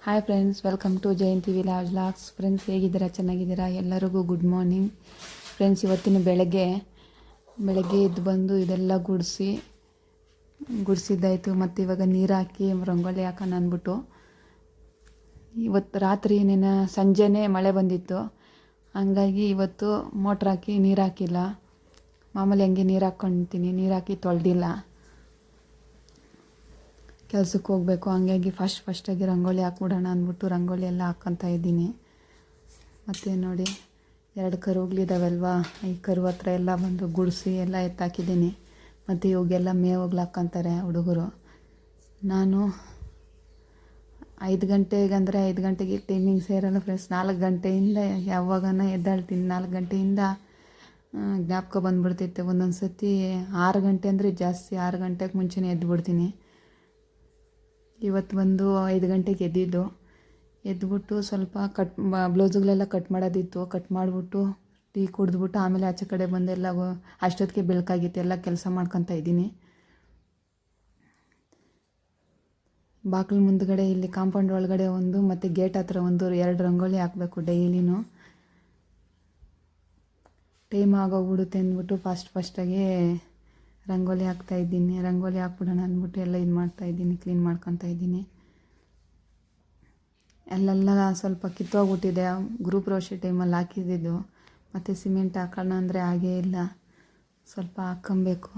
Hi friends, welcome to Jayanti village vlogs. Friends, ಹೇಗಿದ್ದೀರಾ? ಚೆನ್ನಾಗಿದ್ದೀರಾ? ಎಲ್ಲರಿಗೂ ಗುಡ್ ಮಾರ್ನಿಂಗ್. ಫ್ರೆಂಡ್ಸ್, ಇವತ್ತಿನ ಬೆಳಗ್ಗೆ ಎದ್ದು ಬಂದು ಇದೆಲ್ಲ ಗುಡಿಸಿದ್ದಾಯಿತು. ಮತ್ತು ಇವಾಗ ನೀರು ಹಾಕಿ ರಂಗೋಲಿ ಹಾಕೋಣ ಅಂದ್ಬಿಟ್ಟು, ಇವತ್ತು ರಾತ್ರಿ ಸಂಜೆನೇ ಮಳೆ ಬಂದಿತ್ತು. ಹಂಗಾಗಿ ಇವತ್ತು ಮೋಟ್ರ್ ಹಾಕಿ ನೀರು ಹಾಕಿಲ್ಲ. ಮಾಮೂಲಿ ಹಂಗೆ ನೀರು ಹಾಕ್ಕೊಳ್ತೀನಿ, ನೀರು ಹಾಕಿ ತೊಳೆದಿಲ್ಲ. ಕೆಲ್ಸಕ್ಕೆ ಹೋಗಬೇಕು, ಹಂಗಾಗಿ ಫಸ್ಟಾಗಿ ರಂಗೋಲಿ ಹಾಕ್ಬಿಡೋಣ ಅಂದ್ಬಿಟ್ಟು ರಂಗೋಲಿ ಎಲ್ಲ ಹಾಕ್ಕೊತಾ ಇದ್ದೀನಿ. ಮತ್ತು ನೋಡಿ, 2 ಕರುಗಳಿದಾವಲ್ವಾ, ಈ ಕರು ಹತ್ರ ಎಲ್ಲ ಬಂದು ಗುಡಿಸಿ ಎಲ್ಲ ಎತ್ತಾಕಿದ್ದೀನಿ. ಮತ್ತು ಇವಾಗೆಲ್ಲ ಮೇವುಗಳು ಹಾಕ್ಕೊತಾರೆ ಹುಡುಗರು. ನಾನು 5 ಗಂಟೆಗೆ 5 ಗಂಟೆಗೆ ಟೈಮಿಂಗ್ ಸೇರಲ್ಲ ಫ್ರೆಂಡ್ಸ್. 4 ಗಂಟೆಯಿಂದ ಯಾವಾಗನ ಎದ್ದಾಳ್ತೀನಿ. 4 ಗಂಟೆಯಿಂದ ಜ್ಞಾಪಕ ಬಂದುಬಿಡ್ತೈತೆ. ಒಂದೊಂದು ಸತಿ 6 ಗಂಟೆ ಅಂದರೆ ಜಾಸ್ತಿ, 6 ಗಂಟೆಗೆ ಮುಂಚೆನೇ ಎದ್ದುಬಿಡ್ತೀನಿ. ಇವತ್ತು ಬಂದು 5 ಗಂಟೆಗೆ ಎದ್ದುಬಿಟ್ಟು ಸ್ವಲ್ಪ ಬ್ಲೌಸ್ಗಳೆಲ್ಲ ಕಟ್ ಮಾಡೋದಿತ್ತು. ಕಟ್ ಮಾಡಿಬಿಟ್ಟು ಟೀ ಕುಡಿದ್ಬಿಟ್ಟು ಆಮೇಲೆ ಆಚೆ ಕಡೆ ಬಂದೆಲ್ಲ ಅಷ್ಟೊತ್ತಿಗೆ ಬೆಳಕಾಗಿತ್ತು. ಎಲ್ಲ ಕೆಲಸ ಮಾಡ್ಕೊತಾ ಇದ್ದೀನಿ. ಬಾಗಿಲು ಮುಂದ್ಗಡೆ ಇಲ್ಲಿ ಕಾಂಪೌಂಡ್ ಒಳಗಡೆ ಒಂದು ಮತ್ತು ಗೇಟ್ ಹತ್ರ ಒಂದು 2 ರಂಗೋಲಿ ಹಾಕಬೇಕು ಡೈಲಿನೂ. ಟೈಮ್ ಆಗೋಗ್ಬಿಡುತ್ತೆ ಅಂದ್ಬಿಟ್ಟು ಫಸ್ಟಾಗಿ ರಂಗೋಲಿ ಹಾಕ್ತಾಯಿದ್ದೀನಿ. ರಂಗೋಲಿ ಹಾಕ್ಬಿಡೋಣ ಅಂದ್ಬಿಟ್ಟು ಎಲ್ಲ ಮಾಡ್ತಾಯಿದ್ದೀನಿ, ಕ್ಲೀನ್ ಮಾಡ್ಕೊತಾ ಇದ್ದೀನಿ. ಅಲ್ಲೆಲ್ಲ ಸ್ವಲ್ಪ ಕಿತ್ತೋಗ್ಬಿಟ್ಟಿದೆ. ಗ್ರೂಪ್ ರೋಷಿ ಟೈಮಲ್ಲಿ ಹಾಕಿದ್ದು. ಮತ್ತು ಸಿಮೆಂಟ್ ಹಾಕೋಣ ಅಂದರೆ ಹಾಗೇ ಇಲ್ಲ, ಸ್ವಲ್ಪ ಹಾಕ್ಕೊಬೇಕು.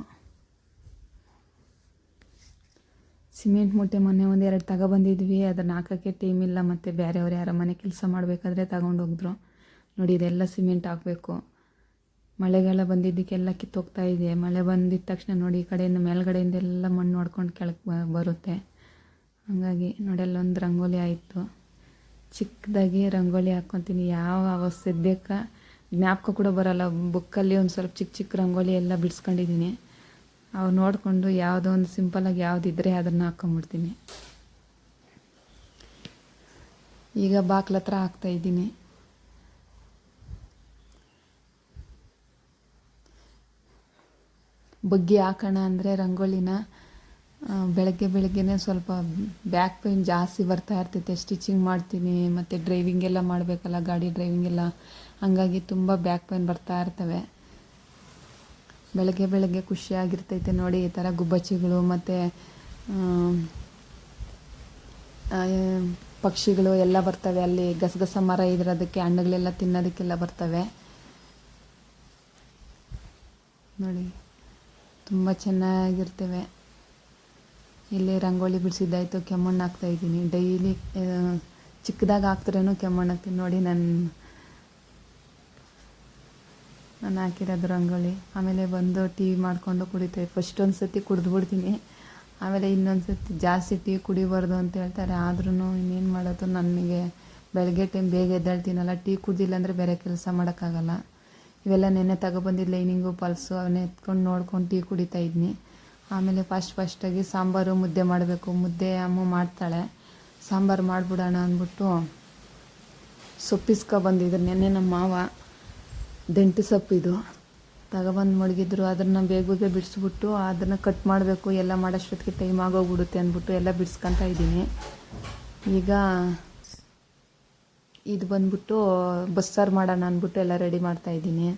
ಸಿಮೆಂಟ್ ಮೂಟೆ ಮೊನ್ನೆ 1-2 ತಗೊಬಂದಿದ್ವಿ. ಅದನ್ನು ಹಾಕೋಕ್ಕೆ ಟೈಮ್ ಇಲ್ಲ. ಮತ್ತು ಬೇರೆಯವ್ರು ಯಾರೋ ಮನೆ ಕೆಲಸ ಮಾಡಬೇಕಾದ್ರೆ ತಗೊಂಡೋಗಿದ್ರು. ನೋಡಿ, ಇದೆಲ್ಲ ಸಿಮೆಂಟ್ ಹಾಕಬೇಕು. ಮಳೆಗಾಲ ಬಂದಿದ್ದಕ್ಕೆಲ್ಲ ಕಿತ್ತೋಗ್ತಾ ಇದೆ. ಮಳೆ ಬಂದಿದ್ದ ತಕ್ಷಣ ನೋಡಿ, ಈ ಕಡೆಯಿಂದ ಮೇಲ್ಗಡೆಯಿಂದ ಎಲ್ಲ ಮಣ್ಣು ಹೊಡ್ಕೊಂಡು ಕೆಳಗೆ ಬರುತ್ತೆ. ಹಾಗಾಗಿ ನೋಡಿ, ಅಲ್ಲೊಂದು ರಂಗೋಲಿ ಆಯಿತು. ಚಿಕ್ಕದಾಗಿ ರಂಗೋಲಿ ಹಾಕ್ಕೊತೀನಿ. ಯಾವ ಸದ್ಯಕ್ಕೆ ಜ್ಞಾಪಕ ಕೂಡ ಬರೋಲ್ಲ. ಬುಕ್ಕಲ್ಲಿ ಒಂದು ಸ್ವಲ್ಪ ಚಿಕ್ಕ ರಂಗೋಲಿ ಎಲ್ಲ ಬಿಡಿಸ್ಕೊಂಡಿದ್ದೀನಿ. ಅವು ನೋಡಿಕೊಂಡು ಯಾವುದೋ ಒಂದು ಸಿಂಪಲಾಗಿ ಯಾವುದಿದ್ರೆ ಅದನ್ನು ಹಾಕ್ಕೊಂಬಿಡ್ತೀನಿ. ಈಗ ಬಾಕ್ಲ ಹತ್ರ ಹಾಕ್ತಾಯಿದ್ದೀನಿ. ಬಗ್ಗಿ ಹಾಕೋಣ ಅಂದರೆ ರಂಗೋಲಿನ ಬೆಳಗ್ಗೆನೇ ಸ್ವಲ್ಪ ಬ್ಯಾಕ್ ಪೇಯ್ನ್ ಜಾಸ್ತಿ ಬರ್ತಾ ಇರ್ತೈತೆ. ಸ್ಟಿಚಿಂಗ್ ಮಾಡ್ತೀನಿ ಮತ್ತು ಡ್ರೈವಿಂಗ್ ಎಲ್ಲ ಮಾಡಬೇಕಲ್ಲ, ಗಾಡಿ ಡ್ರೈವಿಂಗ್ ಎಲ್ಲ. ಹಾಗಾಗಿ ತುಂಬ ಬ್ಯಾಕ್ ಪೇಯ್ನ್ ಬರ್ತಾ ಇರ್ತವೆ. ಬೆಳಗ್ಗೆ ಖುಷಿಯಾಗಿರ್ತೈತೆ ನೋಡಿ. ಈ ಥರ ಗುಬ್ಬಚ್ಚಿಗಳು ಮತ್ತು ಪಕ್ಷಿಗಳು ಎಲ್ಲ ಬರ್ತವೆ. ಅಲ್ಲಿ ಗಸಗಸ ಮರ ಇರೋದಕ್ಕೆ ಹಣ್ಣುಗಳೆಲ್ಲ ತಿನ್ನೋದಕ್ಕೆಲ್ಲ ಬರ್ತವೆ ನೋಡಿ, ತುಂಬ ಚೆನ್ನಾಗಿರ್ತವೆ. ಇಲ್ಲಿ ರಂಗೋಲಿ ಬಿಡಿಸಿದ್ದಾಯಿತು. ಕೆಮ್ಮಣ್ಣು ಹಾಕ್ತಾಯಿದ್ದೀನಿ. ಡೈಲಿ ಚಿಕ್ಕದಾಗಿ ಹಾಕ್ದ್ರೂ ಕೆಮ್ಮಣ್ಣು ಹಾಕ್ತೀನಿ ನೋಡಿ. ನಾನು ಹಾಕಿರೋದು ರಂಗೋಲಿ. ಆಮೇಲೆ ಬಂದು ಟೀ ಮಾಡಿಕೊಂಡು ಕುಡಿತಾ. ಫಸ್ಟ್ ಒಂದು ಸತಿ ಕುಡಿದ್ಬಿಡ್ತೀನಿ. ಆಮೇಲೆ ಇನ್ನೊಂದು ಸತಿ ಜಾಸ್ತಿ ಟೀ ಕುಡಿಬಾರ್ದು ಅಂತ ಹೇಳ್ತಾರೆ. ಆದ್ರೂ ಇನ್ನೇನು ಮಾಡೋದು, ನನಗೆ ಬೆಳಗ್ಗೆ ಟೈಮ್ ಬೇಗ ಎದ್ದೇಳ್ತೀನಲ್ಲ, ಟೀ ಕುಡಿದಿಲ್ಲ ಅಂದರೆ ಬೇರೆ ಕೆಲಸ ಮಾಡೋಕ್ಕಾಗಲ್ಲ. ಇವೆಲ್ಲ ನೆನ್ನೆ ತಗೊಬಂದಿದ್ದು ಲೈನಿಂಗು ಪಲ್ಸು ಅವನ್ನ ಎತ್ಕೊಂಡು ನೋಡ್ಕೊಂಡು ಟೀ ಕುಡಿತಾ ಇದ್ನಿ. ಆಮೇಲೆ ಫಸ್ಟಾಗಿ ಸಾಂಬಾರು ಮುದ್ದೆ ಮಾಡಬೇಕು. ಮುದ್ದೆ ಅಮ್ಮ ಮಾಡ್ತಾಳೆ. ಸಾಂಬಾರು ಮಾಡಿಬಿಡೋಣ ಅಂದ್ಬಿಟ್ಟು ಸೊಪ್ಪಿಸ್ಕೊಬಂದಿದ್ರು ನೆನ್ನೆ ನಮ್ಮ ಮಾವ. ದಂಟು ಸೊಪ್ಪಿದು ತಗೊಬಂದು ಮಡಗಿದ್ರು. ಅದನ್ನು ಬೇಗ ಬಿಡಿಸ್ಬಿಟ್ಟು ಅದನ್ನು ಕಟ್ ಮಾಡಬೇಕು. ಎಲ್ಲ ಮಾಡೋಷ್ಟೊತ್ತಿಗೆ ಟೈಮ್ ಆಗೋಗ್ಬಿಡುತ್ತೆ ಅಂದ್ಬಿಟ್ಟು ಎಲ್ಲ ಬಿಡಿಸ್ಕೊತಾ ಇದ್ದೀನಿ. ಈಗ ಇದು ಬಂದ್ಬಿಟ್ಟು ಬಸ್ಸಾರು ಮಾಡೋಣ ಅಂದ್ಬಿಟ್ಟು ಎಲ್ಲ ರೆಡಿ ಮಾಡ್ತಾಯಿದ್ದೀನಿ.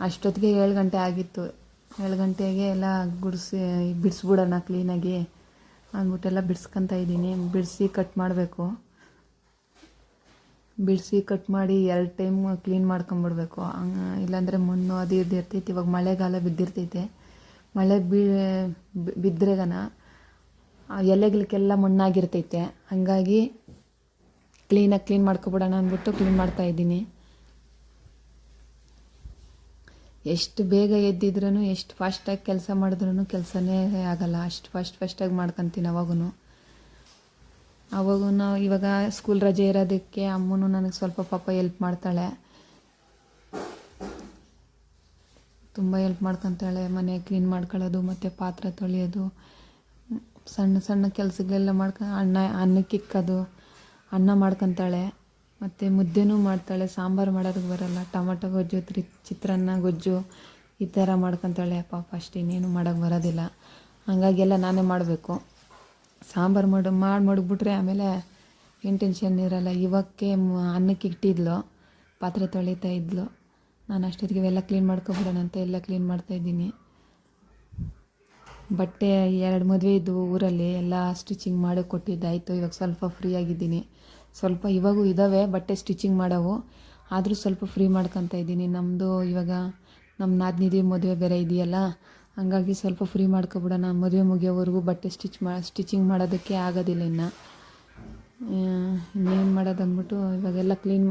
ಅಷ್ಟೊತ್ತಿಗೆ 7 ಗಂಟೆ ಆಗಿತ್ತು. 7 ಗಂಟೆಗೆ ಎಲ್ಲ ಬಿಡಿಸ್ಬಿಡೋಣ ಕ್ಲೀನಾಗಿ ಅಂದ್ಬಿಟ್ಟೆಲ್ಲ ಬಿಡಿಸ್ಕೊತಾ ಇದ್ದೀನಿ. ಬಿಡಿಸಿ ಕಟ್ ಮಾಡಬೇಕು. ಬಿಡಿಸಿ ಕಟ್ ಮಾಡಿ 2 ಟೈಮ್ ಕ್ಲೀನ್ ಮಾಡ್ಕೊಂಬಿಡ್ಬೇಕು. ಇಲ್ಲಾಂದರೆ ಮಣ್ಣು ಅದು ಇದು ಇರ್ತೈತೆ. ಇವಾಗ ಮಳೆಗಾಲ ಬಿದ್ದಿರ್ತೈತೆ. ಮಳೆ ಬಿದ್ರೆಗನ ಎಲೆಗಳಿಗೆಲ್ಲ ಮಣ್ಣಾಗಿರ್ತೈತೆ. ಹಾಗಾಗಿ ಕ್ಲೀನ್ ಮಾಡ್ಕೊಬಿಡೋಣ ಅಂದ್ಬಿಟ್ಟು ಕ್ಲೀನ್ ಮಾಡ್ತಾಯಿದ್ದೀನಿ. ಎಷ್ಟು ಬೇಗ ಎದ್ದಿದ್ರೂ, ಎಷ್ಟು ಫಾಸ್ಟಾಗಿ ಕೆಲಸ ಮಾಡಿದ್ರೂ ಕೆಲಸನೇ ಆಗಲ್ಲ. ಅಷ್ಟು ಫಾಸ್ಟಾಗಿ ಮಾಡ್ಕೊತೀನಿ. ಅವಾಗೂ ಇವಾಗ ಸ್ಕೂಲ್ ರಜೆ ಇರೋದಕ್ಕೆ ಅಮ್ಮನೂ ನನಗೆ ಸ್ವಲ್ಪ ಪಾಪ ಹೆಲ್ಪ್ ಮಾಡ್ತಾಳೆ. ತುಂಬ ಹೆಲ್ಪ್ ಮಾಡ್ಕೊತಾಳೆ. ಮನೆ ಕ್ಲೀನ್ ಮಾಡ್ಕೊಳ್ಳೋದು ಮತ್ತು ಪಾತ್ರೆ ತೊಳೆಯೋದು, ಸಣ್ಣ ಕೆಲಸಗಳೆಲ್ಲ ಅನ್ನಕ್ಕೆ ಇಕ್ಕೋದು, ಅನ್ನ ಮಾಡ್ಕೊತಾಳೆ. ಮತ್ತು ಮುದ್ದೆನೂ ಮಾಡ್ತಾಳೆ. ಸಾಂಬಾರು ಮಾಡೋದಕ್ಕೆ ಬರೋಲ್ಲ. ಟೊಮಟೊ ಗೊಜ್ಜು, ಚಿತ್ರಾನ್ನ ಗೊಜ್ಜು ಈ ಥರ ಮಾಡ್ಕೊತಾಳೆ ಪಾಪ. ಅಷ್ಟೇನೇನು ಮಾಡೋಕ್ಕೆ ಬರೋದಿಲ್ಲ. ಹಾಗಾಗಿ ಎಲ್ಲ ನಾನೇ ಮಾಡಬೇಕು. ಸಾಂಬಾರು ಮಾಡಿ ಮಡಗ್ಬಿಟ್ರೆ ಆಮೇಲೆ ಏನು ಟೆನ್ಷನ್ ಇರೋಲ್ಲ. ಇವಕ್ಕೆ ಅನ್ನಕ್ಕೆ ಇಟ್ಟಿದ್ಲು, ಪಾತ್ರೆ ತೊಳಿತಾ ಇದ್ಲು. ನಾನು ಅಷ್ಟೊತ್ತಿಗೆ ಇವೆಲ್ಲ ಕ್ಲೀನ್ ಮಾಡ್ಕೊಬಿಡೋಣ ಅಂತ ಎಲ್ಲ ಕ್ಲೀನ್ ಮಾಡ್ತಾಯಿದ್ದೀನಿ. ಬಟ್ಟೆ 2 ಮದುವೆ ಇದ್ದವು ಊರಲ್ಲಿ, ಎಲ್ಲ ಸ್ಟಿಚಿಂಗ್ ಮಾಡಿ ಕೊಟ್ಟಿದ್ದಾಯಿತು. ಇವಾಗ ಸ್ವಲ್ಪ ಫ್ರೀ ಆಗಿದ್ದೀನಿ. ಸ್ವಲ್ಪ ಇವಾಗೂ ಇದ್ದಾವೆ ಬಟ್ಟೆ ಸ್ಟಿಚಿಂಗ್ ಮಾಡೋವು, ಆದರೂ ಸ್ವಲ್ಪ ಫ್ರೀ ಮಾಡ್ಕೊತಾ ಇದ್ದೀನಿ. ನಮ್ಮದು ಇವಾಗ ನಮ್ಮ ನಾದಿನಿದು ಮದುವೆ ಬೇರೆ ಇದೆಯಲ್ಲ, ಹಂಗಾಗಿ ಸ್ವಲ್ಪ ಫ್ರೀ ಮಾಡ್ಕೊಬಿಡೋಣ. ಮದುವೆ ಮುಗಿಯೋವರೆಗೂ ಬಟ್ಟೆ ಸ್ಟಿಚಿಂಗ್ ಮಾಡೋದಕ್ಕೆ ಆಗೋದಿಲ್ಲ ಇನ್ನೇನು ಮಾಡೋದು ಅಂದ್ಬಿಟ್ಟು ಇವಾಗೆಲ್ಲ ಕ್ಲೀನ್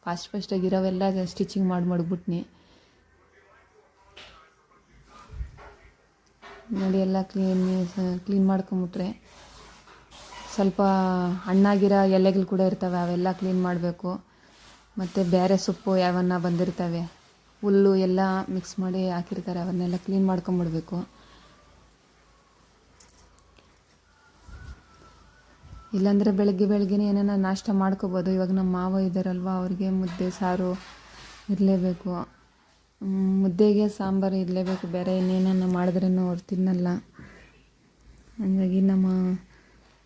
ಫಾಸ್ಟಾಗಿರೋವೆಲ್ಲ ಸ್ಟಿಚಿಂಗ್ ಮಡಗ್ಬಿಟ್ನಿ. ನೋಡಿ ಎಲ್ಲ ಕ್ಲೀನ್ ಮಾಡ್ಕೊಂಬಿಟ್ರೆ ಸ್ವಲ್ಪ ಹಣ್ಣಾಗಿರೋ ಎಲೆಗಳು ಕೂಡ ಇರ್ತವೆ, ಅವೆಲ್ಲ ಕ್ಲೀನ್ ಮಾಡಬೇಕು. ಮತ್ತು ಬೇರೆ ಸೊಪ್ಪು ಯಾವನ್ನ ಬಂದಿರ್ತವೆ, ಹುಲ್ಲು ಎಲ್ಲ ಮಿಕ್ಸ್ ಮಾಡಿ ಹಾಕಿರ್ತಾರೆ, ಅವನ್ನೆಲ್ಲ ಕ್ಲೀನ್ ಮಾಡ್ಕೊಂಬಿಡ್ಬೇಕು. ಇಲ್ಲಾಂದರೆ ಬೆಳಗ್ಗೆನೇ ಏನಾರ ನಾಷ್ಟ ಮಾಡ್ಕೋಬೋದು. ಇವಾಗ ನಮ್ಮ ಮಾವ ಇದ್ದಾರಲ್ವ, ಅವ್ರಿಗೆ ಮುದ್ದೆ ಸಾರು ಇರಲೇಬೇಕು, ಮುದ್ದೆಗೆ ಸಾಂಬಾರು ಇರಲೇಬೇಕು. ಬೇರೆ ಇನ್ನೇನನ್ನ ಮಾಡಿದ್ರೂ ಅವ್ರು ತಿನ್ನಲ್ಲ. ಹಂಗಾಗಿ ನಮ್ಮ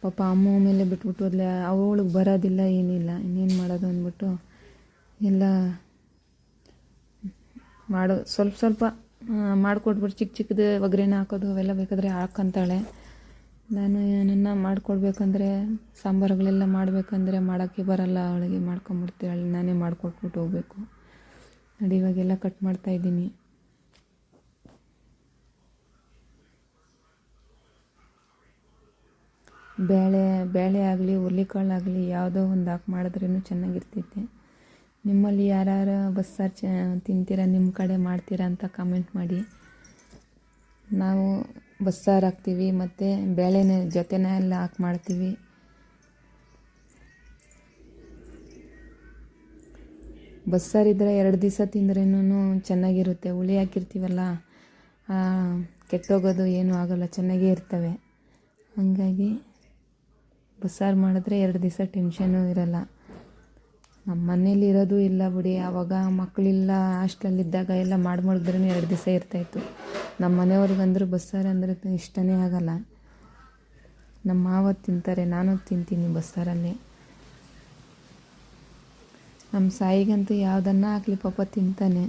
ಪಾಪ ಅಮ್ಮ ಮೇಲೆ ಬಿಟ್ಬಿಟ್ಟು ಹೋದ್ಲೆ, ಅವಳಿಗೆ ಬರೋದಿಲ್ಲ ಏನಿಲ್ಲ, ಇನ್ನೇನು ಮಾಡೋದು ಅಂದ್ಬಿಟ್ಟು ಎಲ್ಲ ಸ್ವಲ್ಪ ಮಾಡಿಕೊಟ್ಬಿಟ್ಟು ಚಿಕ್ಕದು ಒಗ್ಗರಣೆ ಹಾಕೋದು ಅವೆಲ್ಲ ಬೇಕಾದರೆ ಹಾಕ್ಕೊಂತಾಳೆ. ನಾನು ಏನನ್ನ ಮಾಡಿಕೊಡ್ಬೇಕಂದ್ರೆ ಸಾಂಬಾರುಗಳೆಲ್ಲ ಮಾಡಬೇಕಂದ್ರೆ ಮಾಡೋಕ್ಕೆ ಬರಲ್ಲ ಅವಳಿಗೆ, ಮಾಡ್ಕೊಂಬಿಡ್ತಾಳೆ. ನಾನೇ ಮಾಡಿಕೊಟ್ಬಿಟ್ಟು ಹೋಗಬೇಕು. ನೋಡಿ ಇವಾಗೆಲ್ಲ ಕಟ್ ಮಾಡ್ತಾಯಿದ್ದೀನಿ. ಬೇಳೆ ಆಗಲಿ ಹುರ್ಳಿಕಾಳಾಗಲಿ ಯಾವುದೋ ಒಂದು ಹಾಕಿ ಮಾಡಿದ್ರೂ ಚೆನ್ನಾಗಿರ್ತೈತೆ. ನಿಮ್ಮಲ್ಲಿ ಯಾರ್ಯಾರು ಬಸ್ಸಾರು ತಿಂತೀರಾ, ನಿಮ್ಮ ಕಡೆ ಮಾಡ್ತೀರಾ ಅಂತ ಕಮೆಂಟ್ ಮಾಡಿ. ನಾವು ಬಸ್ಸಾರು ಹಾಕ್ತೀವಿ ಮತ್ತು ಬೇಳೆನೇ ಜೊತೆನೇ ಎಲ್ಲ ಹಾಕಿ ಮಾಡ್ತೀವಿ. ಬಸ್ಸಾರಿದ್ರೆ 2 ದಿವಸ ತಿಂದ್ರೂ ಚೆನ್ನಾಗಿರುತ್ತೆ. ಹುಳಿ ಹಾಕಿರ್ತೀವಲ್ಲ, ಕೆಟ್ಟೋಗೋದು ಏನೂ ಆಗೋಲ್ಲ, ಚೆನ್ನಾಗೇ ಇರ್ತವೆ. ಹಾಗಾಗಿ ಬಸ್ಸಾರು ಮಾಡಿದ್ರೆ 2 ದಿವಸ ಟೆನ್ಷನ್ನೂ ಇರೋಲ್ಲ. ನಮ್ಮ ಮನೇಲಿ ಇರೋದು ಇಲ್ಲ ಬಿಡಿ, ಆವಾಗ ಮಕ್ಕಳಿಲ್ಲ ಹಾಸ್ಟೆಲಲ್ಲಿದ್ದಾಗ ಎಲ್ಲ ಮಡಗಿದ್ರೂ 2 ದಿವಸ ಇರ್ತಾಯಿತ್ತು. ನಮ್ಮ ಮನೆಯವ್ರಿಗಂದ್ರೂ ಬಸ್ಸಾರು ಅಂದರೆ ಇಷ್ಟನೇ ಆಗಲ್ಲ. ನಮ್ಮ ಮಾವ ತಿಂತಾರೆ, ನಾನು ತಿಂತೀನಿ ಬಸ್ಸಾರಲ್ಲಿ. ನಮ್ಮ ಸಾಯಿಗಂತೂ ಯಾವುದನ್ನ ಹಾಕಲಿ ಪಾಪ ತಿಂತಾನೆ.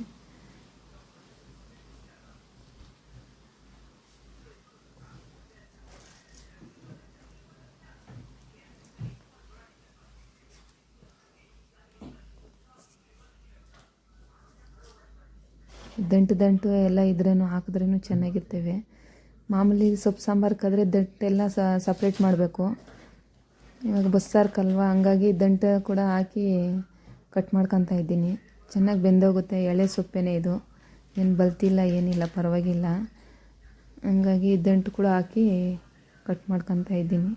ದಂಟು ಎಲ್ಲ ಇದ್ರೂ ಹಾಕಿದ್ರೂ ಚೆನ್ನಾಗಿರ್ತವೆ. ಮಾಮೂಲಿ ಸೊಪ್ಪು ಸಾಂಬಾರ್ಗಾದ್ರೆ ದಂಟೆಲ್ಲ ಸಪ್ರೇಟ್ ಮಾಡಬೇಕು. ಇವಾಗ ಬಸ್ಸಾರ್ಕಲ್ವ, ಹಂಗಾಗಿ ದಂಟು ಕೂಡ ಹಾಕಿ ಕಟ್ ಮಾಡ್ಕೊತಾ ಇದ್ದೀನಿ. ಚೆನ್ನಾಗಿ ಬೆಂದೋಗುತ್ತೆ. ಎಳೆ ಸೊಪ್ಪೇನೆ ಇದು, ಏನು ಬಲ್ತಿಲ್ಲ ಏನಿಲ್ಲ, ಪರವಾಗಿಲ್ಲ. ಹಂಗಾಗಿ ದಂಟು ಕೂಡ ಹಾಕಿ ಕಟ್ ಮಾಡ್ಕೊತಾ ಇದ್ದೀನಿ.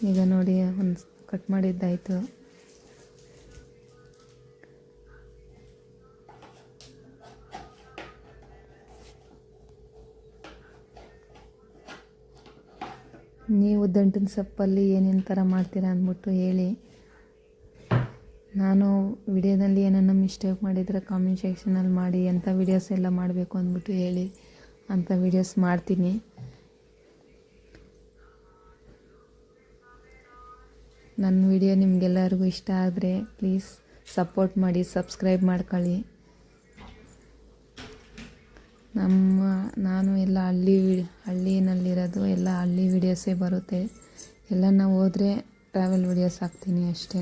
ಈಗ ನೋಡಿ ಒಂದು ಕಟ್ ಮಾಡಿದ್ದಾಯಿತು. ನೀವು ದಂಟಿನ ಸೊಪ್ಪಲ್ಲಿ ಏನೇನು ಥರ ಮಾಡ್ತೀರಾ ಅಂದ್ಬಿಟ್ಟು ಹೇಳಿ. ನಾನು ವಿಡಿಯೋದಲ್ಲಿ ಏನನ್ನ ಮಿಸ್ಟೇಕ್ ಮಾಡಿದರೆ ಕಾಮೆಂಟ್ ಸೆಕ್ಷನಲ್ಲಿ ಮಾಡಿ. ಎಂಥ ವೀಡಿಯೋಸ್ ಎಲ್ಲ ಮಾಡಬೇಕು ಅಂದ್ಬಿಟ್ಟು ಹೇಳಿ, ಅಂಥ ವೀಡಿಯೋಸ್ ಮಾಡ್ತೀನಿ. ನನ್ನ ವಿಡಿಯೋ ನಿಮಗೆಲ್ಲರಿಗೂ ಇಷ್ಟ ಆದರೆ ಪ್ಲೀಸ್ ಸಪೋರ್ಟ್ ಮಾಡಿ, ಸಬ್ಸ್ಕ್ರೈಬ್ ಮಾಡ್ಕೊಳ್ಳಿ. ನಾನು ಎಲ್ಲ ಹಳ್ಳಿನಲ್ಲಿರೋದು, ಎಲ್ಲ ಹಳ್ಳಿ ವೀಡಿಯೋಸೇ ಬರುತ್ತೆ. ಎಲ್ಲ ನಾವು ಹೋದರೆ ಟ್ರಾವೆಲ್ ವೀಡಿಯೋಸ್ ಹಾಕ್ತೀನಿ ಅಷ್ಟೇ.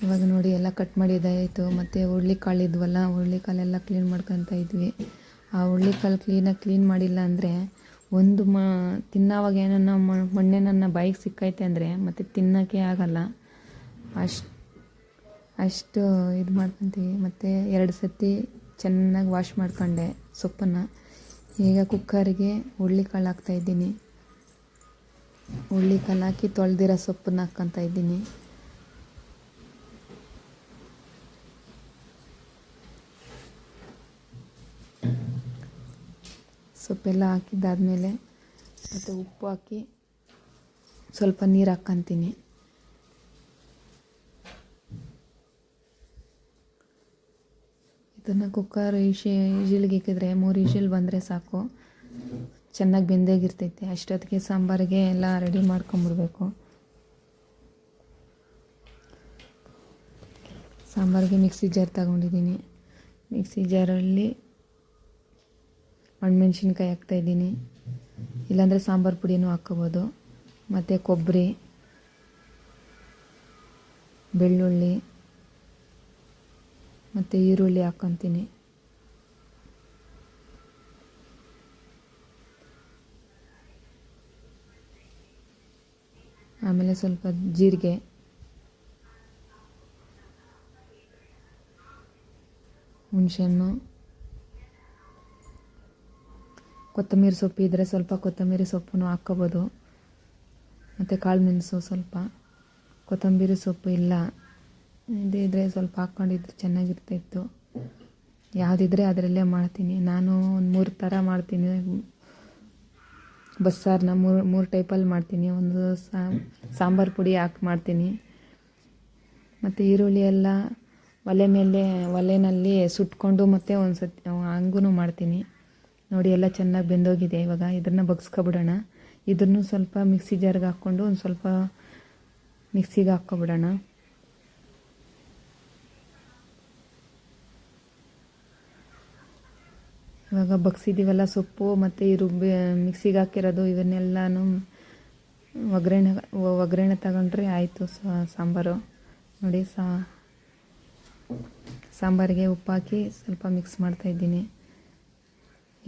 ಇವಾಗ ನೋಡಿ ಎಲ್ಲ ಕಟ್ ಮಾಡಿದ್ದಾಯಿತು. ಮತ್ತು ಹುರುಳಿಕಾಳು ಇದ್ವಲ್ಲ, ಹುರುಳಿಕಾಳೆಲ್ಲ ಕ್ಲೀನ್ ಮಾಡ್ಕೊತಾ ಇದ್ವಿ. ಆ ಹುರುಳಿಕಾಳು ಕ್ಲೀನ್ ಮಾಡಿಲ್ಲ ಅಂದರೆ ಒಂದು ತಿನ್ನೋವಾಗ ಏನನ್ನ ಮೊನ್ನೆ ನನ್ನ ಬಾಯಿಗೆ ಸಿಕ್ಕೈತೆ ಅಂದರೆ ಮತ್ತು ತಿನ್ನೋಕ್ಕೆ ಆಗಲ್ಲ. ಅಷ್ಟು ಇದು ಮಾಡ್ಕೊತೀವಿ. ಮತ್ತು 2 ಸತಿ ಚೆನ್ನಾಗಿ ವಾಶ್ ಮಾಡ್ಕೊಂಡೆ ಸೊಪ್ಪನ್ನು. ಈಗ ಕುಕ್ಕರಿಗೆ ಹುರುಳಿಕಾಳು ಹಾಕ್ತಾಯಿದ್ದೀನಿ. ಹುರುಳಿಕಾಳು ಹಾಕಿ ತೊಳೆದಿರೋ ಸೊಪ್ಪನ್ನು ಹಾಕ್ಕೊತಾ ಇದ್ದೀನಿ. ಸೊಪ್ಪೆಲ್ಲ ಹಾಕಿದ್ದಾದಮೇಲೆ ಮತ್ತು ಉಪ್ಪು ಹಾಕಿ ಸ್ವಲ್ಪ ನೀರು ಹಾಕ್ಕೊತೀನಿ. ಇದನ್ನು ಕುಕ್ಕರ್ ವಿಷಿಲ್ಗೆ ಇಕ್ಕಿದ್ರೆ 3 ವಿಷಿಲ್ ಬಂದರೆ ಸಾಕು, ಚೆನ್ನಾಗಿ ಬೆಂದಾಗಿರ್ತೈತೆ. ಅಷ್ಟೊತ್ತಿಗೆ ಸಾಂಬಾರಿಗೆ ಎಲ್ಲ ರೆಡಿ ಮಾಡ್ಕೊಂಬಿಡ್ಬೇಕು. ಸಾಂಬಾರಿಗೆ ಮಿಕ್ಸಿ ಜಾರ್ ತಗೊಂಡಿದ್ದೀನಿ. ಮಿಕ್ಸಿ ಜಾರಲ್ಲಿ ಒಣಮೆಣ್ಸಿನ್ಕಾಯಿ ಹಾಕ್ತಾಯಿದ್ದೀನಿ, ಇಲ್ಲಾಂದರೆ ಸಾಂಬಾರು ಪುಡಿನೂ ಹಾಕ್ಕೋಬೋದು. ಮತ್ತು ಕೊಬ್ಬರಿ, ಬೆಳ್ಳುಳ್ಳಿ ಮತ್ತು ಈರುಳ್ಳಿ ಹಾಕ್ಕೊತೀನಿ. ಆಮೇಲೆ ಸ್ವಲ್ಪ ಜೀರಿಗೆ, ಹುಣಸೆಹಣ್ಣು, ಕೊತ್ತಂಬರಿ ಸೊಪ್ಪು ಇದ್ದರೆ ಸ್ವಲ್ಪ ಕೊತ್ತಂಬರಿ ಸೊಪ್ಪನ್ನು ಹಾಕ್ಕೋಬೋದು. ಮತ್ತು ಕಾಳು ಮೆಣಸು ಸ್ವಲ್ಪ. ಕೊತ್ತಂಬರಿ ಸೊಪ್ಪು ಇಲ್ಲ ಇದ್ದರೆ ಸ್ವಲ್ಪ ಹಾಕ್ಕೊಂಡಿದ್ರೆ ಚೆನ್ನಾಗಿರ್ತಾಯಿತ್ತು. ಯಾವುದಿದ್ರೆ ಅದರಲ್ಲೇ ಮಾಡ್ತೀನಿ. ನಾನು ಒಂದು 3 ಥರ ಮಾಡ್ತೀನಿ. ಬಸ್ಸಾರನ್ನ ಮೂರು ಟೈಪಲ್ಲಿ ಮಾಡ್ತೀನಿ. ಒಂದು ಸಾಂಬಾರು ಪುಡಿ ಹಾಕಿ ಮಾಡ್ತೀನಿ. ಮತ್ತು ಈರುಳ್ಳಿ ಎಲ್ಲ ಒಲೆಯಲ್ಲಿ ಸುಟ್ಕೊಂಡು ಮತ್ತು ಒಂದು ಸತಿ ಹಂಗೂ ಮಾಡ್ತೀನಿ. ನೋಡಿ ಎಲ್ಲ ಚೆನ್ನಾಗಿ ಬೆಂದೋಗಿದೆ. ಇವಾಗ ಇದನ್ನು ಬಗ್ಸ್ಕೊಬಿಡೋಣ. ಇದನ್ನು ಸ್ವಲ್ಪ ಮಿಕ್ಸಿ ಜಾರ್ಗೆ ಹಾಕ್ಕೊಂಡು ಒಂದು ಸ್ವಲ್ಪ ಮಿಕ್ಸಿಗೆ ಹಾಕ್ಕೊಬಿಡೋಣ. ಇವಾಗ ಬಗ್ಸಿದ್ದೀವಲ್ಲ ಸೊಪ್ಪು ಮತ್ತು ಈ ಮಿಕ್ಸಿಗೆ ಹಾಕಿರೋದು, ಇವನ್ನೆಲ್ಲನೂ ಒಗ್ಗರಣೆ ತಗೊಂಡ್ರೆ ಆಯಿತು ಸಾಂಬಾರು. ನೋಡಿ ಸಾಂಬಾರಿಗೆ ಉಪ್ಪು ಹಾಕಿ ಸ್ವಲ್ಪ ಮಿಕ್ಸ್ ಮಾಡ್ತಾಯಿದ್ದೀನಿ.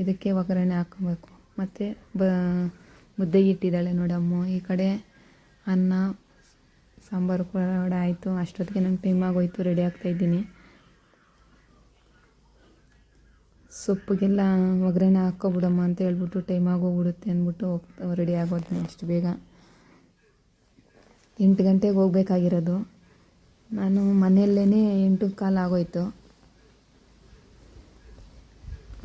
ಇದಕ್ಕೆ ಒಗ್ಗರಣೆ ಹಾಕ್ಕೋಬೇಕು. ಮತ್ತು ಮುದ್ದೆ ಇಟ್ಟಿದ್ದಾಳೆ ನೋಡಮ್ಮ. ಈ ಕಡೆ ಅನ್ನ ಸಾಂಬಾರು ಕೂಡ ಆಯಿತು. ಅಷ್ಟೊತ್ತಿಗೆ ನಂಗೆ ಟೈಮ್ ಆಗೋಯ್ತು, ರೆಡಿ ಆಗ್ತಾಯಿದ್ದೀನಿ. ಸೊಪ್ಪಿಗೆಲ್ಲ ಒಗ್ಗರಣೆ ಹಾಕ್ಕೊಬಿಡಮ್ಮ ಅಂತ ಹೇಳ್ಬಿಟ್ಟು ಟೈಮ್ ಆಗೋಗ್ಬಿಡುತ್ತೆ ಅಂದ್ಬಿಟ್ಟು ರೆಡಿ ಆಗೋದು ಅಷ್ಟು ಬೇಗ. 8 ಗಂಟೆಗೆ ಹೋಗ್ಬೇಕಾಗಿರೋದು. ನಾನು ಮನೆಯಲ್ಲೇ 8:15 ಆಗೋಯ್ತು.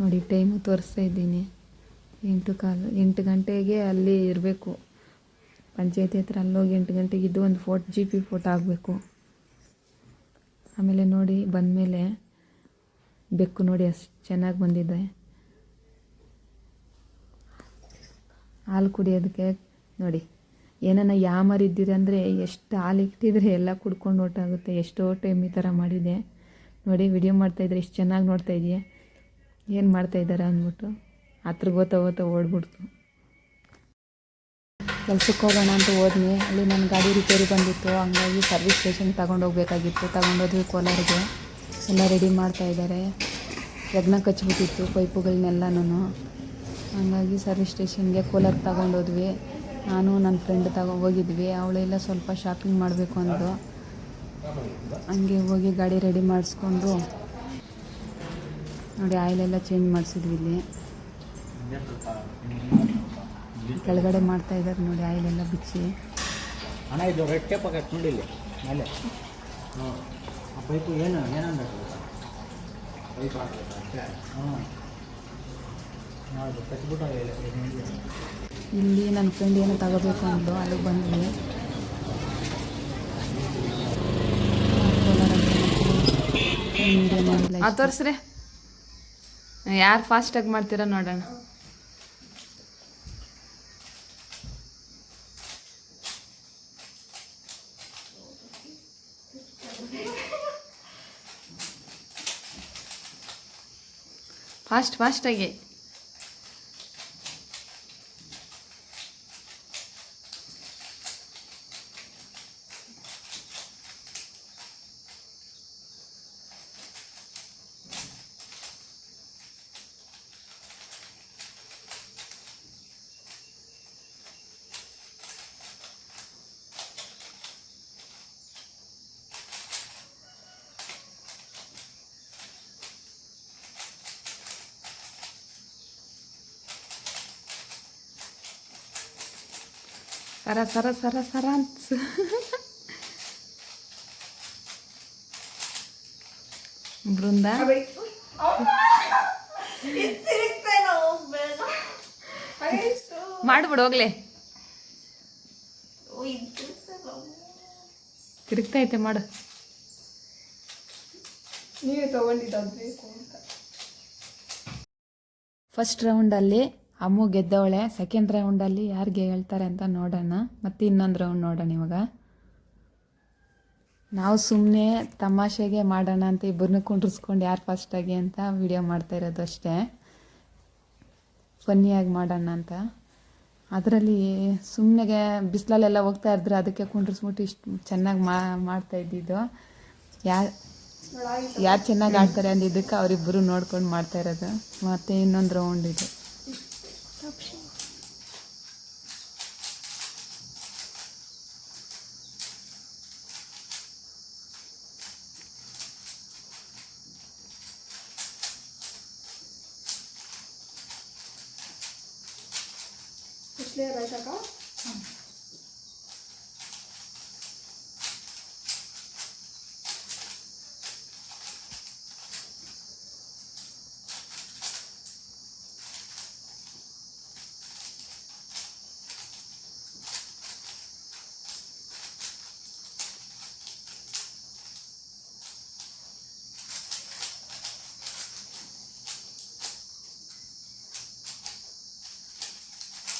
ನೋಡಿ ಟೈಮು ತೋರಿಸ್ತಾ ಇದ್ದೀನಿ. 8:15, 8 ಗಂಟೆಗೆ ಅಲ್ಲಿ ಇರಬೇಕು. ಪಂಚಾಯತಿ ಹತ್ರ ಅಲ್ಲೋಗಿ 8 ಗಂಟೆಗೆ ಇದ್ದು ಒಂದು GP ಫೋಟೋ ಆಗಬೇಕು. ಆಮೇಲೆ ನೋಡಿ ಬಂದಮೇಲೆ ಬೆಕ್ಕು ನೋಡಿ ಅಷ್ಟು ಚೆನ್ನಾಗಿ ಬಂದಿದೆ. ಹಾಲು ಕುಡಿಯೋದಕ್ಕೆ ನೋಡಿ, ಏನನ್ನ ಯಾಮರಿದ್ದೀರಿ ಅಂದರೆ ಎಷ್ಟು ಹಾಲು ಇಟ್ಟಿದ್ರೆ ಎಲ್ಲ ಕುಡ್ಕೊಂಡು ಹೊರ್ಟೋಗುತ್ತೆ. ಎಷ್ಟೋ ಟೈಮ್ ಈ ಥರ ಮಾಡಿದೆ ನೋಡಿ. ವಿಡಿಯೋ ಮಾಡ್ತಾಯಿದ್ರೆ ಎಷ್ಟು ಚೆನ್ನಾಗಿ ನೋಡ್ತಾ ಇದೆಯಾ, ಏನು ಮಾಡ್ತಾಯಿದ್ದಾರೆ ಅಂದ್ಬಿಟ್ಟು ಹತ್ರಕ್ಕೆ ಓದ್ತಾ ಓಡ್ಬಿಡ್ತು. ಕೆಲ್ಸಕ್ಕೆ ಹೋಗೋಣ ಅಂತ ಹೋದ್ನಿ. ಅಲ್ಲಿ ನನ್ನ ಗಾಡಿ ರಿಪೇರಿ ಬಂದಿತ್ತು, ಹಂಗಾಗಿ ಸರ್ವಿಸ್ ಸ್ಟೇಷನ್ಗೆ ತಗೊಂಡೋಗ್ಬೇಕಾಗಿತ್ತು. ತಗೊಂಡೋದ್ವಿ ಕೋಲಾರಿಗೆ. ಎಲ್ಲ ರೆಡಿ ಮಾಡ್ತಾಯಿದ್ದಾರೆ. ಯಜ್ಞ ಕಚ್ಚಿಬಿಟ್ಟಿತ್ತು ಪೈಪುಗಳನ್ನೆಲ್ಲನೂ. ಹಂಗಾಗಿ ಸರ್ವಿಸ್ ಸ್ಟೇಷನ್ಗೆ ಕೋಲಾರ ತಗೊಂಡೋದ್ವಿ. ನಾನು ನನ್ನ ಫ್ರೆಂಡ್ ಹೋಗಿದ್ವಿ. ಅವಳೆಲ್ಲ ಸ್ವಲ್ಪ ಶಾಪಿಂಗ್ ಮಾಡಬೇಕು ಅಂದು. ಹಂಗೆ ಹೋಗಿ ಗಾಡಿ ರೆಡಿ ಮಾಡಿಸ್ಕೊಂಡು ನೋಡಿ ಆಯಿಲೆಲ್ಲ ಚೇಂಜ್ ಮಾಡಿಸಿದ್ವಿ. ಇಲ್ಲಿ ಕೆಳಗಡೆ ಮಾಡ್ತಾಯಿದ್ದಾರೆ ನೋಡಿ, ಆಯಿಲೆಲ್ಲ ಬಿಚ್ಚಿ. ಹಣ ಇದು ರೆಡ್ ಟೇಪ್ ಹಾಕಿ ನೋಡಿಲ್ಲ ಮೇಲೆ ಆ ಪೈಪು ಏನಂದ್ರೆ ಪೈಪ್ ಹಾಕಿ ಹೌದು ಕಚ್ಬಿಟ್ಟು ಇಲ್ಲಿ ನನ್ನ ಫ್ರೆಂಡ್ ಏನೋ ತಗೋಬೇಕು ಅಂದು ಅಲ್ಲಿಗೆ ಬಂದ್ವಿ. ತೋರಿಸ್ರಿ ಯಾರು ಫಾಸ್ಟಾಗಿ ಮಾಡ್ತೀರಾ ನೋಡೋಣ. ಫಾಸ್ಟಾಗಿ ಸರ ಅಂತ ಬೃಂದ ಮಾಡ್ಬಿಡು ಹೋಗ್ಲೆ. ತಿರುಗ್ತೈತೆ ಮಾಡು. ನೀವೇ ತೊಗೊಂಡಿದ್ದು ಬೇಕು ಅಂತ. ಫಸ್ಟ್ ರೌಂಡಲ್ಲಿ ಅಮ್ಮು ಗೆದ್ದವಳೆ. ಸೆಕೆಂಡ್ ರೌಂಡಲ್ಲಿ ಯಾರಿಗೆ ಹೇಳ್ತಾರೆ ಅಂತ ನೋಡೋಣ. ಮತ್ತು ಇನ್ನೊಂದು ರೌಂಡ್ ನೋಡೋಣ ಇವಾಗ. ನಾವು ಸುಮ್ಮನೆ ತಮಾಷೆಗೆ ಮಾಡೋಣ ಅಂತ ಇಬ್ಬರನ್ನ ಕುಂಡ್ರಿಸ್ಕೊಂಡು ಯಾರು ಫಸ್ಟಾಗಿ ಅಂತ ವಿಡಿಯೋ ಮಾಡ್ತಾ ಇರೋದು ಅಷ್ಟೇ, ಫನ್ನಿಯಾಗಿ ಮಾಡೋಣ ಅಂತ. ಅದರಲ್ಲಿ ಸುಮ್ಮನೆಗೆ ಬಿಸಿಲಲ್ಲೆಲ್ಲ ಹೋಗ್ತಾ ಇದ್ರೆ ಅದಕ್ಕೆ ಕುಂಡ್ರಿಸ್ಬಿಟ್ಟು ಇಷ್ಟು ಚೆನ್ನಾಗಿ ಮಾಡ್ತಾ ಇದ್ದಿದ್ದು. ಯಾರು ಚೆನ್ನಾಗಿ ಆಡ್ತಾರೆ ಅಂದಿದ್ದಕ್ಕೆ ಅವರಿಬ್ಬರು ನೋಡ್ಕೊಂಡು ಮಾಡ್ತಾ ಇರೋದು. ಮತ್ತು ಇನ್ನೊಂದು ರೌಂಡ್ ಇದು. ಕ್ಲಿಯರ್ ಆಯ್ತಾಕ?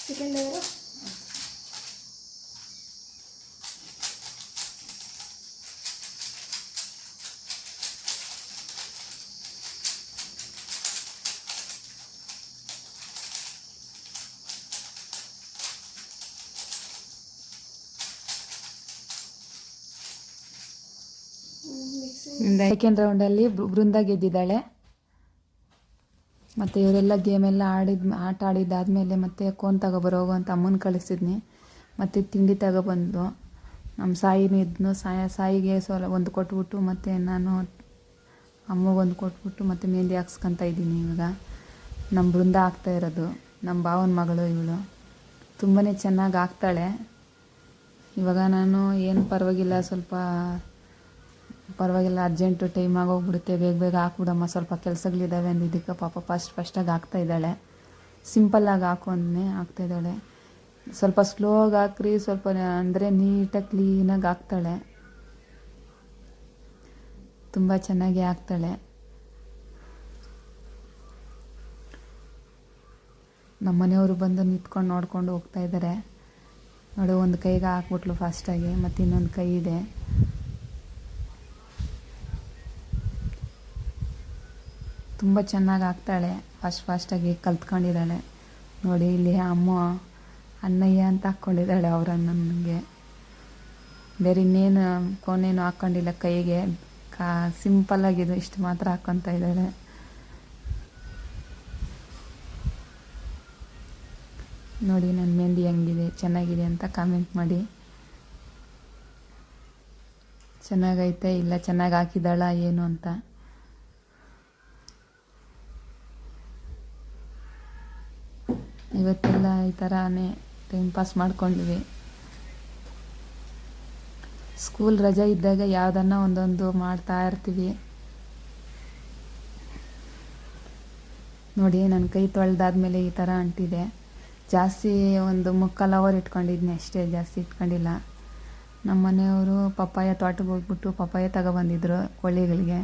ಸೆಕೆಂಡ್ ಲೇಯರು ಸೆಕೆಂಡ್ ರೌಂಡಲ್ಲಿ ಬೃಂದ ಗೆದ್ದಿದ್ದಾಳೆ. ಮತ್ತು ಇವರೆಲ್ಲ ಗೇಮೆಲ್ಲ ಆಟ ಆಡಿದ್ದಾದಮೇಲೆ ಮತ್ತೆ ಕೋನ್ ತಗೊಬರೋಗು ಅಂತ ಅಮ್ಮನ ಕಳಿಸಿದ್ನಿ. ಮತ್ತು ತಿಂಡಿ ತಗೊಬಂದು ನಮ್ಮ ಸಾಯಿನೂ ಇದ್ನು. ಸಾಯಿಗೆ ಒಂದು ಕೊಟ್ಬಿಟ್ಟು ಮತ್ತು ನಾನು ಅಮ್ಮಗೊಂದು ಕೊಟ್ಬಿಟ್ಟು ಮತ್ತು ಮೆಹಂದಿ ಹಾಕ್ಸ್ಕೊತ ಇದ್ದೀನಿ. ಇವಾಗ ನಮ್ಮ ಬೃಂದ ಆಗ್ತಾ ಇರೋದು, ನಮ್ಮ ಭಾವನ ಮಗಳು ಇವಳು. ತುಂಬಾ ಚೆನ್ನಾಗಿ ಆಗ್ತಾಳೆ. ಇವಾಗ ನಾನು ಏನು ಪರವಾಗಿಲ್ಲ ಅರ್ಜೆಂಟು ಟೈಮ್ ಆಗೋಗ್ಬಿಡುತ್ತೆ, ಬೇಗ ಬೇಗ ಹಾಕ್ಬಿಡಮ್ಮ, ಸ್ವಲ್ಪ ಕೆಲಸಗಳಿದ್ದಾವೆ ಅಂದಿದ್ದಕ್ಕೆ ಪಾಪ ಫಸ್ಟಾಗಿ ಹಾಕ್ತಾಯಿದ್ದಾಳೆ. ಸಿಂಪಲ್ಲಾಗಿ ಹಾಕು ಅಂದೇ ಹಾಕ್ತಾಯಿದ್ದಾಳೆ. ಸ್ವಲ್ಪ ಸ್ಲೋಗಿ ಹಾಕ್ರಿ, ಸ್ವಲ್ಪ ಅಂದರೆ ನೀಟಾಗಿ ಕ್ಲೀನಾಗಿ ಹಾಕ್ತಾಳೆ. ತುಂಬ ಚೆನ್ನಾಗಿ ಹಾಕ್ತಾಳೆ. ನಮ್ಮ ಮನೆಯವರು ಬಂದು ನಿಂತ್ಕೊಂಡು ನೋಡ್ಕೊಂಡು ಹೋಗ್ತಾಯಿದ್ದಾರೆ. ನೋಡು, ಒಂದು ಕೈಗೆ ಹಾಕ್ಬಿಟ್ಲು ಫಾಸ್ಟಾಗಿ, ಮತ್ತು ಇನ್ನೊಂದು ಕೈ ಇದೆ. ತುಂಬ ಚೆನ್ನಾಗಿ ಆಗ್ತಾಳೆ. ಫಾಸ್ಟಾಗಿ ಕಲ್ತ್ಕೊಂಡಿದ್ದಾಳೆ. ನೋಡಿ, ಇಲ್ಲಿ ಅಮ್ಮ ಅಣ್ಣಯ್ಯ ಅಂತ ಹಾಕ್ಕೊಂಡಿದ್ದಾಳೆ ಅವ್ರ ಅಣ್ಣನಿಗೆ. ಬೇರೆ ಇನ್ನೇನು ಕೋನೇನು ಹಾಕ್ಕೊಂಡಿಲ್ಲ ಕೈಗೆ, ಸಿಂಪಲ್ಲಾಗಿದ್ದು ಇಷ್ಟು ಮಾತ್ರ ಹಾಕ್ಕೊತಾ ಇದ್ದಾಳೆ. ನೋಡಿ ನನ್ನ ಮೆಹಂದಿ ಹೆಂಗಿದೆ, ಚೆನ್ನಾಗಿದೆ ಅಂತ ಕಾಮೆಂಟ್ ಮಾಡಿ. ಚೆನ್ನಾಗೈತೆ ಇಲ್ಲ ಚೆನ್ನಾಗಿ ಹಾಕಿದ್ದಾಳ ಏನು ಅಂತ. ಇವತ್ತೆಲ್ಲ ಈ ಥರನೇ ಟೈಮ್ ಪಾಸ್ ಮಾಡ್ಕೊಂಡ್ವಿ. ಸ್ಕೂಲ್ ರಜೆ ಇದ್ದಾಗ ಯಾವುದನ್ನ ಒಂದೊಂದು ಮಾಡ್ತಾ ಇರ್ತೀವಿ. ನೋಡಿ, ನನ್ನ ಕೈ ತೊಳೆದಾದ್ಮೇಲೆ ಈ ಥರ ಅಂಟಿದೆ. ಜಾಸ್ತಿ ಒಂದು 3/4 ಅವರ್ ಇಟ್ಕೊಂಡಿದ್ನಿ ಅಷ್ಟೇ, ಜಾಸ್ತಿ ಇಟ್ಕೊಂಡಿಲ್ಲ. ನಮ್ಮ ಮನೆಯವರು ಪಪ್ಪಾಯ ತೋಟಕ್ಕೆ ಹೋಗ್ಬಿಟ್ಟು ಪಪ್ಪಾಯ ತಗೊಬಂದಿದ್ರು ಕೋಳಿಗಳಿಗೆ.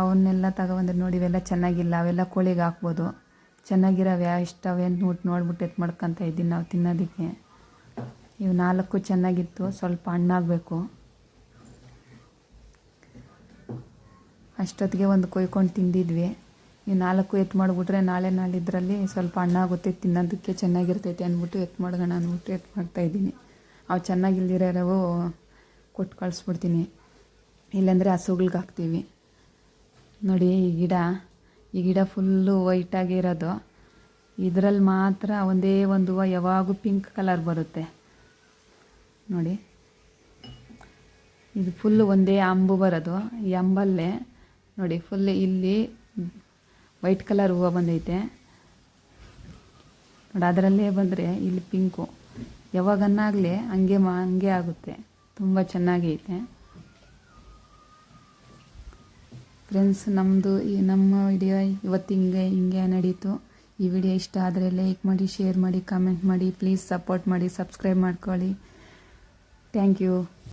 ಅವನ್ನೆಲ್ಲ ತಗೊಬಂದ್ರೆ ನೋಡಿ, ಇವೆಲ್ಲ ಚೆನ್ನಾಗಿಲ್ಲ, ಅವೆಲ್ಲ ಕೋಳಿಗೆ ಹಾಕ್ಬೋದು. ಚೆನ್ನಾಗಿರೋವೆ ಇಷ್ಟವೆ ಅಂತ ನೋಡ್ಬಿಟ್ಟು ಮಾಡ್ಕೊತ ಇದ್ದೀನಿ ನಾವು ತಿನ್ನೋದಕ್ಕೆ. ಇವು 4 ಚೆನ್ನಾಗಿತ್ತು, ಸ್ವಲ್ಪ ಹಣ್ಣಾಗಬೇಕು. ಅಷ್ಟೊತ್ತಿಗೆ ಒಂದು ಕೊಯ್ಕೊಂಡು ತಿಂದಿದ್ವಿ. ಈ 4 ಮಾಡಿಬಿಟ್ರೆ ನಾಳಿದ್ರಲ್ಲಿ ಸ್ವಲ್ಪ ಹಣ್ಣಾಗುತ್ತೆ, ತಿನ್ನೋದಕ್ಕೆ ಚೆನ್ನಾಗಿರ್ತೈತೆ ಅಂದ್ಬಿಟ್ಟು ಮಾಡೋಣ ಅಂದ್ಬಿಟ್ಟು ಮಾಡ್ತಾಯಿದ್ದೀನಿ. ಅವು ಚೆನ್ನಾಗಿಲ್ದಿರೋವು ಕೊಟ್ಟು ಕಳಿಸ್ಬಿಡ್ತೀನಿ, ಇಲ್ಲಾಂದರೆ ಹಸುಗಳ್ಗೆ ಹಾಕ್ತೀವಿ. ನೋಡಿ, ಈ ಗಿಡ ಫುಲ್ಲು ವೈಟಾಗಿರೋದು. ಇದರಲ್ಲಿ ಮಾತ್ರ ಒಂದೇ ಒಂದು ಹೂವು ಯಾವಾಗೂ ಪಿಂಕ್ ಕಲರ್ ಬರುತ್ತೆ ನೋಡಿ. ಇದು ಫುಲ್ಲು ಒಂದೇ ಅಂಬು ಬರೋದು. ಈ ಅಂಬಲ್ಲೇ ನೋಡಿ ಫುಲ್ ಇಲ್ಲಿ ವೈಟ್ ಕಲರ್ ಹೂವು ಬಂದೈತೆ ನೋಡಿ. ಅದರಲ್ಲೇ ಬಂದರೆ ಇಲ್ಲಿ ಪಿಂಕು, ಯಾವಾಗನ್ನಾಗಲಿ ಹಂಗೆ ಆಗುತ್ತೆ. ತುಂಬ ಚೆನ್ನಾಗೈತೆ ಫ್ರೆಂಡ್ಸ್. ನಮ್ಮ ವಿಡಿಯೋ ಇವತ್ತು ಹಿಂಗೆ ನಡೀತು. ಈ ವಿಡಿಯೋ ಇಷ್ಟ ಆದರೆ ಲೈಕ್ ಮಾಡಿ, ಶೇರ್ ಮಾಡಿ, ಕಮೆಂಟ್ ಮಾಡಿ. ಪ್ಲೀಸ್ ಸಪೋರ್ಟ್ ಮಾಡಿ, ಸಬ್ಸ್ಕ್ರೈಬ್ ಮಾಡ್ಕೊಳ್ಳಿ. Thank you.